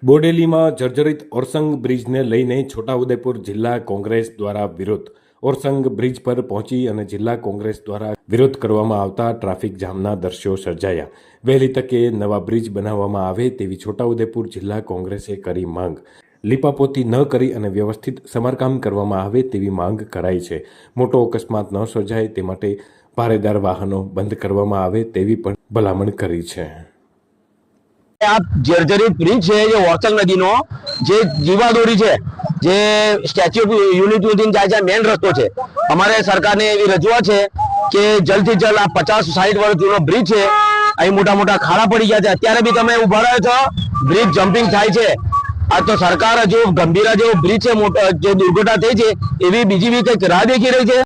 બોડેલીમાં જર્જરિત ઓરસંગ બ્રિજને લઈને છોટાઉદેપુર જિલ્લા કોંગ્રેસ દ્વારા વિરોધ. ઓરસંગ બ્રિજ પર પહોંચી અને જિલ્લા કોંગ્રેસ દ્વારા વિરોધ કરવામાં આવતા ટ્રાફિક જામના દ્રશ્યો સર્જાયા. વહેલી તકે નવા બ્રિજ બનાવવામાં આવે તેવી છોટાઉદેપુર જિલ્લા કોંગ્રેસે કરી માંગ. લીપાપોતી ન કરી અને વ્યવસ્થિત સમારકામ કરવામાં આવે તેવી માંગ કરાઈ છે. મોટો અકસ્માત ન સર્જાય તે માટે ભારેદાર વાહનો બંધ કરવામાં આવે તેવી પણ ભલામણ કરી છે. આ જર્જરિત બ્રિજ છે જે ઓરસંગ નદીનો જે જીવાદોરી છે જે સ્ટેચ્યુ ઓફ યુનિટી જાય છે મેઇન રસ્તો છે. અમારે સરકારને એવી રજૂઆત છે કે જલ્દથી જલ્દ આ 50-60 વર્ષ જૂનો બ્રિજ છે, અહીં મોટા મોટા ખાડા પડી ગયા છે. અત્યારે બી તમે ઉભા રહ્યો છો, બ્રિજ જમ્પિંગ થાય છે. આ તો સરકાર હજુ ગંભીરા જેવો બ્રિજ છે જે દુર્ઘટના થઈ છે એવી બીજી બી કંઈક રાહ દેખી રહી છે.